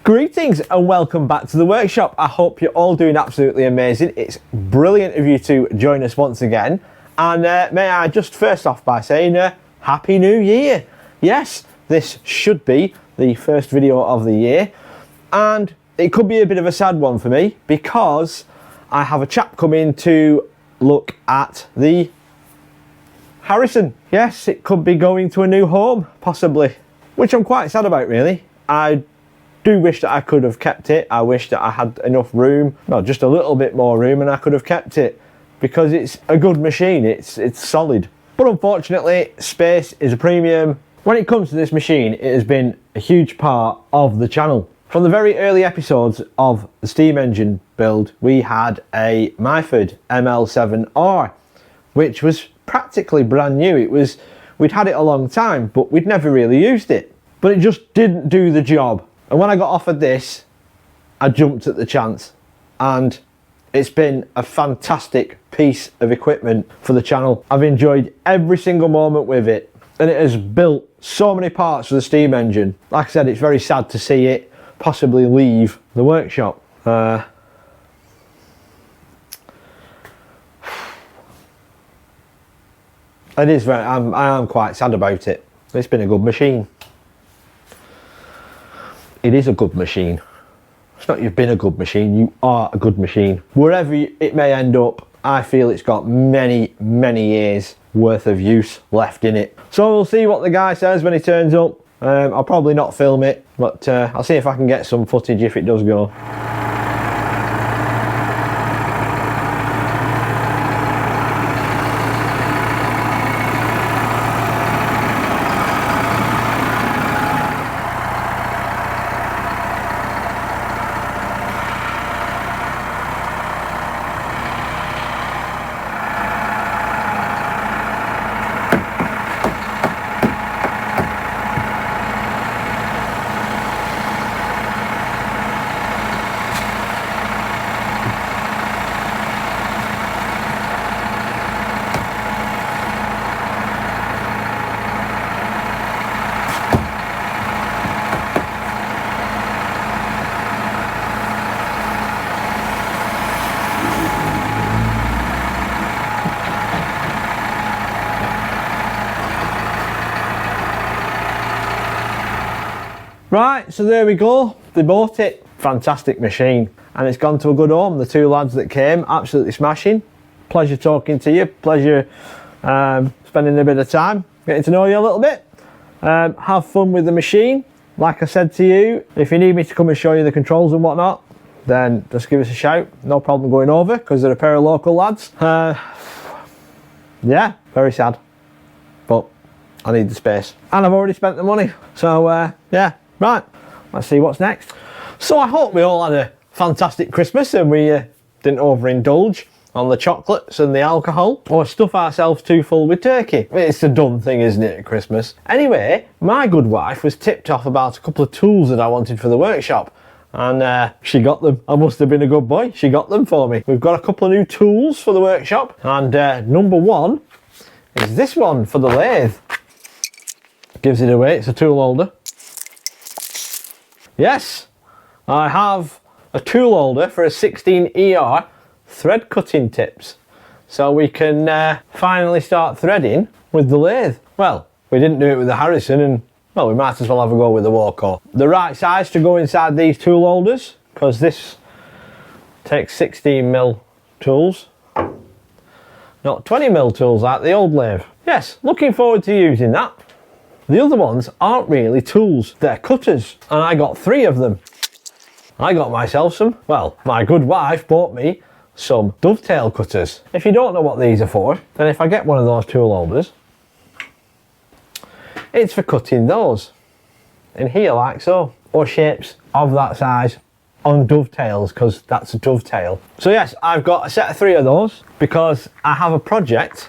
Greetings and welcome back to the workshop. I hope you're all doing absolutely amazing. It's brilliant of you to join us once again. And may I just first off by saying Happy New Year. Yes, this should be the first video of the year. And it could be a bit of a sad one for me because I have a chap coming to look at the Harrison. Yes, it could be going to a new home, possibly. Which I'm quite sad about, really. I do wish that I could have kept it. I wish that I had enough room, well, just a little bit more room, and I could have kept it because it's a good machine. It's solid. But unfortunately, space is a premium. When it comes to this machine, it has been a huge part of the channel. From the very early episodes of the steam engine build, we had a Myford ML7R, which was practically brand new. We'd had it a long time, but we'd never really used it. But it just didn't do the job. And when I got offered this, I jumped at the chance. And it's been a fantastic piece of equipment for the channel. I've enjoyed every single moment with it. And it has built so many parts for the steam engine. Like I said, it's very sad to see it possibly leave the workshop. It is very, I am quite sad about it. It's been a good machine. It is a good machine. It's not you've been a good machine, you are a good machine. Wherever it may end up, I feel it's got many, many years worth of use left in it. So we'll see what the guy says when he turns up. I'll probably not film it, but I'll see if I can get some footage if it does go. Right, so there we go. They bought it. Fantastic machine. And it's gone to a good home. The two lads that came, absolutely smashing. Pleasure talking to you. Pleasure spending a bit of time, getting to know you a little bit. Have fun with the machine. Like I said to you, if you need me to come and show you the controls and whatnot, then just give us a shout. No problem going over, because they're a pair of local lads. Yeah, very sad. But I need the space. And I've already spent the money. So, yeah. Right, let's see what's next. So I hope we all had a fantastic Christmas and we didn't overindulge on the chocolates and the alcohol or stuff ourselves too full with turkey. It's a dumb thing, isn't it, at Christmas? Anyway, my good wife was tipped off about a couple of tools that I wanted for the workshop. And she got them. I must have been a good boy. She got them for me. We've got a couple of new tools for the workshop. And number one is this one for the lathe. Gives it away, it's a tool holder. Yes, I have a tool holder for a 16 ER thread cutting tips. So we can finally start threading with the lathe. Well, we didn't do it with the Harrison and, well, we might as well have a go with the Warco. The right size to go inside these tool holders, because this takes 16mm tools, not 20mm tools like the old lathe. Yes, looking forward to using that. The other ones aren't really tools, they're cutters, and I got 3 of them. I got myself some, well, my good wife bought me some dovetail cutters. If you don't know what these are for, then if I get one of those tool holders, it's for cutting those in here like so, or shapes of that size on dovetails, because that's a dovetail. So yes, I've got a set of 3 of those because I have a project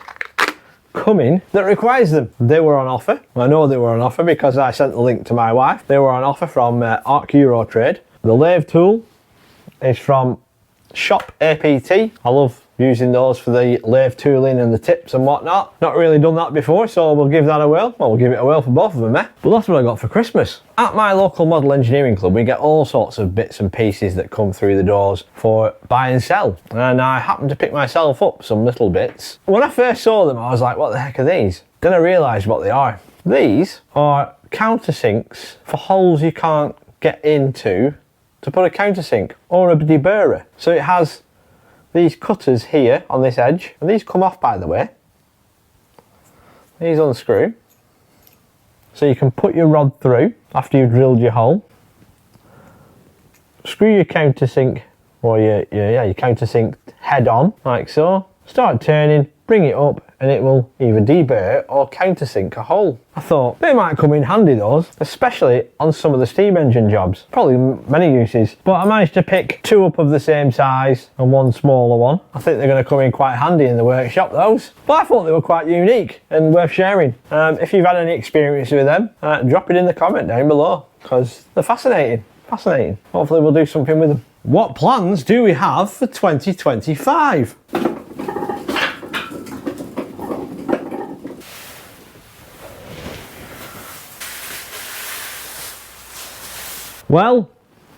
coming that requires them. They were on offer. I know they were on offer because I sent the link to my wife. They were on offer from Arc Euro Trade. The lathe tool is from Shop APT. I love using those for the lathe tooling and the tips and whatnot. Not really done that before, so we'll give that a whirl. Well, we'll give it a whirl for both of them, eh? But that's what I got for Christmas. At my local model engineering club, we get all sorts of bits and pieces that come through the doors for buy and sell. And I happened to pick myself up some little bits. When I first saw them, I was like, what the heck are these? Then I realised what they are. These are countersinks for holes you can't get into to put a countersink or a deburrer. So it has these cutters here on this edge, and these come off, by the way. These unscrew, so you can put your rod through after you've drilled your hole. Screw your countersink or your countersink head on, like so. Start turning, bring it up, and it will either deburr or countersink a hole. I thought they might come in handy, those, especially on some of the steam engine jobs. Probably many uses, but I managed to pick two up of the same size and one smaller one. I think they're going to come in quite handy in the workshop, those. But I thought they were quite unique and worth sharing. If you've had any experience with them, drop it in the comment down below, because they're fascinating. Fascinating. Hopefully we'll do something with them. What plans do we have for 2025? Well,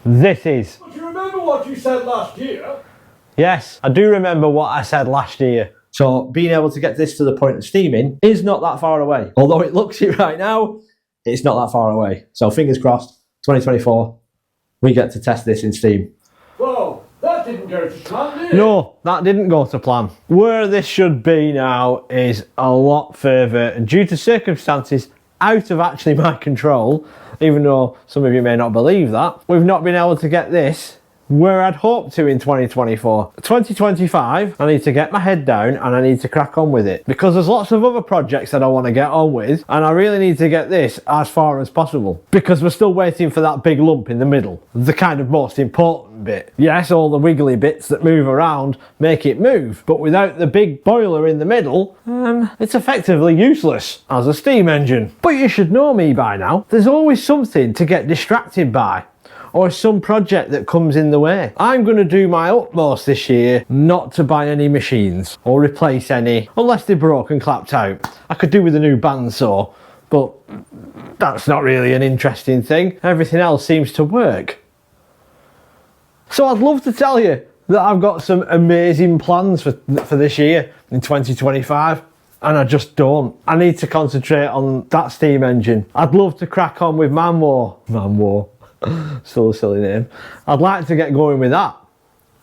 this is. Do you remember what you said last year? Yes, I do remember what I said last year. So being able to get this to the point of steaming is not that far away. Although it looks it right now, it's not that far away. So fingers crossed, 2024, we get to test this in steam. Well, that didn't go to plan, did it? No, that didn't go to plan. Where this should be now is a lot further, and due to circumstances out of actually my control, even though some of you may not believe that, we've not been able to get this where I'd hoped to in 2024. 2025, I need to get my head down and I need to crack on with it, because there's lots of other projects that I want to get on with, and I really need to get this as far as possible, because we're still waiting for that big lump in the middle, the kind of most important bit. Yes, all the wiggly bits that move around make it move, but without the big boiler in the middle, it's effectively useless as a steam engine. But you should know me by now, there's always something to get distracted by, or some project that comes in the way. I'm going to do my utmost this year not to buy any machines or replace any, unless they're broke and clapped out. I could do with a new bandsaw, but that's not really an interesting thing. Everything else seems to work. So I'd love to tell you that I've got some amazing plans for this year in 2025. And I just don't. I need to concentrate on that steam engine. I'd love to crack on with Man-War. Still a silly name. I'd like to get going with that,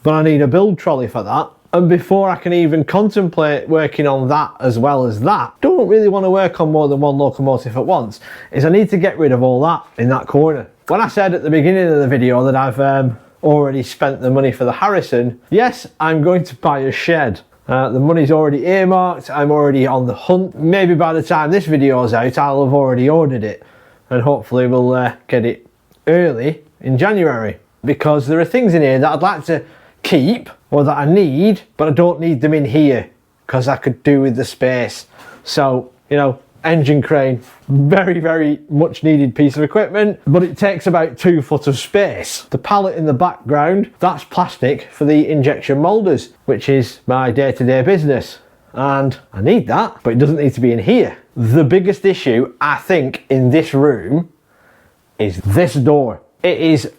but I need a build trolley for that. And before I can even contemplate working on that as well as that, don't really want to work on more than one locomotive at once, is I need to get rid of all that in that corner. When I said at the beginning of the video that I've already spent the money for the Harrison, yes, I'm going to buy a shed. The money's already earmarked, I'm already on the hunt. Maybe by the time this video's out, I'll have already ordered it, and hopefully we'll get it early in January, because there are things in here that I'd like to keep or that I need, but I don't need them in here because I could do with the space. So, you know, engine crane, very, very much needed piece of equipment, but it takes about 2 foot of space. The pallet in the background, that's plastic for the injection moulders, which is my day-to-day business. And I need that, but it doesn't need to be in here. The biggest issue, I think, in this room is this door. It is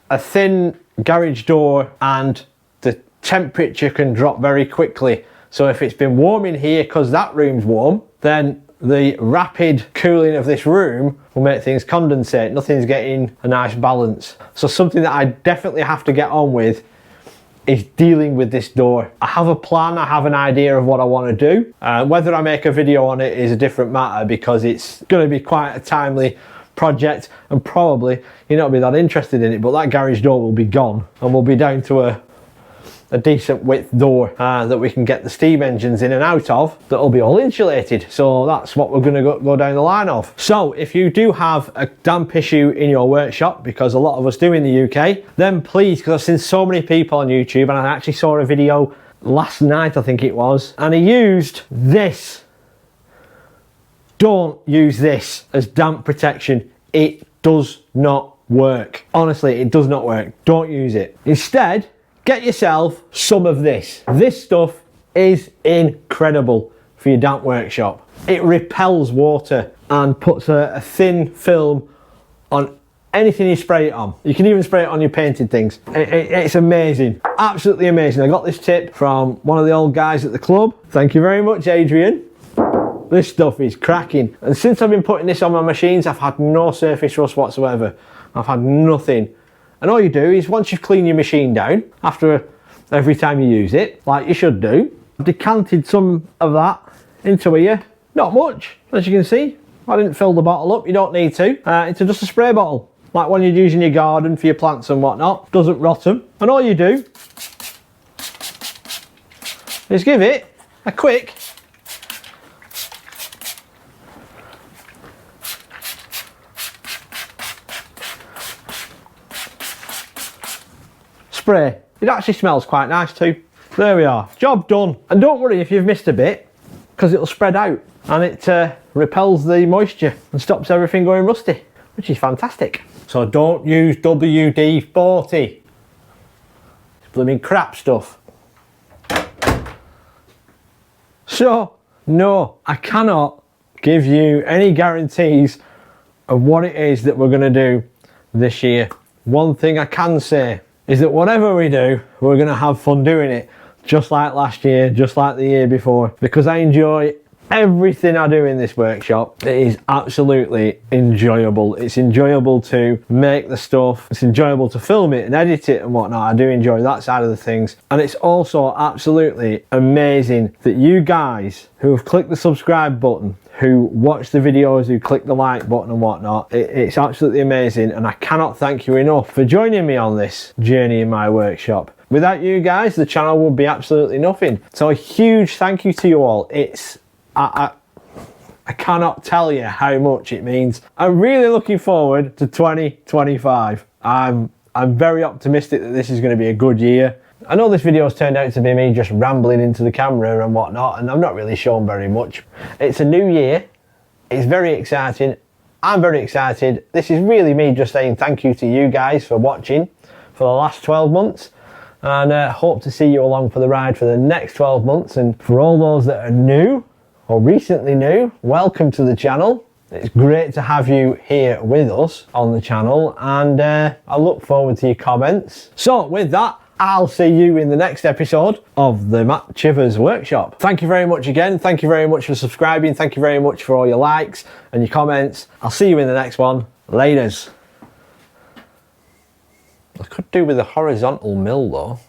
a thin garage door and the temperature can drop very quickly. So if it's been warm in here because that room's warm, then the rapid cooling of this room will make things condensate. Nothing's getting a nice balance. So something that I definitely have to get on with is dealing with this door. I have a plan, I have an idea of what I want to do. Whether I make a video on it is a different matter, because it's going to be quite a timely project and probably you're not be that interested in it, but that garage door will be gone and we'll be down to a decent width door that we can get the steam engines in and out of, that'll be all insulated. So that's what we're going to go down the line of. So if you do have a damp issue in your workshop, because a lot of us do in the UK, then please, because I've seen so many people on YouTube, and I actually saw a video last night I think it was, and he used this. Don't use this as damp protection. It does not work. Honestly, it does not work. Don't use it. Instead, get yourself some of this. This stuff is incredible for your damp workshop. It repels water and puts a thin film on anything you spray it on. You can even spray it on your painted things. It's amazing, absolutely amazing. I got this tip from one of the old guys at the club. Thank you very much, Adrian. This stuff is cracking. And since I've been putting this on my machines, I've had no surface rust whatsoever. I've had nothing. And all you do is, once you've cleaned your machine down, every time you use it, like you should do, I've decanted some of that into here. Not much, as you can see. I didn't fill the bottle up, you don't need to. Into just a spray bottle, like when you're using your garden for your plants and whatnot. Doesn't rot them. And all you do is give it a quick spray. It actually smells quite nice too. There we are, job done. And don't worry if you've missed a bit, because it'll spread out and it repels the moisture and stops everything going rusty, which is fantastic. So don't use WD-40. It's blooming crap stuff. So, no, I cannot give you any guarantees of what it is that we're going to do this year. One thing I can say is that whatever we do, we're going to have fun doing it, just like last year, just like the year before, because I enjoy everything I do in this workshop. It is absolutely enjoyable. It's enjoyable to make the stuff. It's enjoyable to film it and edit it and whatnot. I do enjoy that side of the things. And it's also absolutely amazing that you guys who have clicked the subscribe button, who watch the videos, who click the like button and whatnot, it's absolutely amazing. And I cannot thank you enough for joining me on this journey in my workshop. Without you guys, the channel would be absolutely nothing. So a huge thank you to you all. I cannot tell you how much it means. I'm really looking forward to 2025. I'm very optimistic that this is going to be a good year. I know this video's turned out to be me just rambling into the camera and whatnot, and I've not really shown very much. It's a new year. It's very exciting. I'm very excited. This is really me just saying thank you to you guys for watching for the last 12 months. And hope to see you along for the ride for the next 12 months. And for all those that are new, or recently new, welcome to the channel. It's great to have you here with us on the channel, and I look forward to your comments. So with that, I'll see you in the next episode of the Matt Chivers Workshop. Thank you very much again. Thank you very much for subscribing. Thank you very much for all your likes and your comments. I'll see you in the next one. Laters. I could do with a horizontal mill though.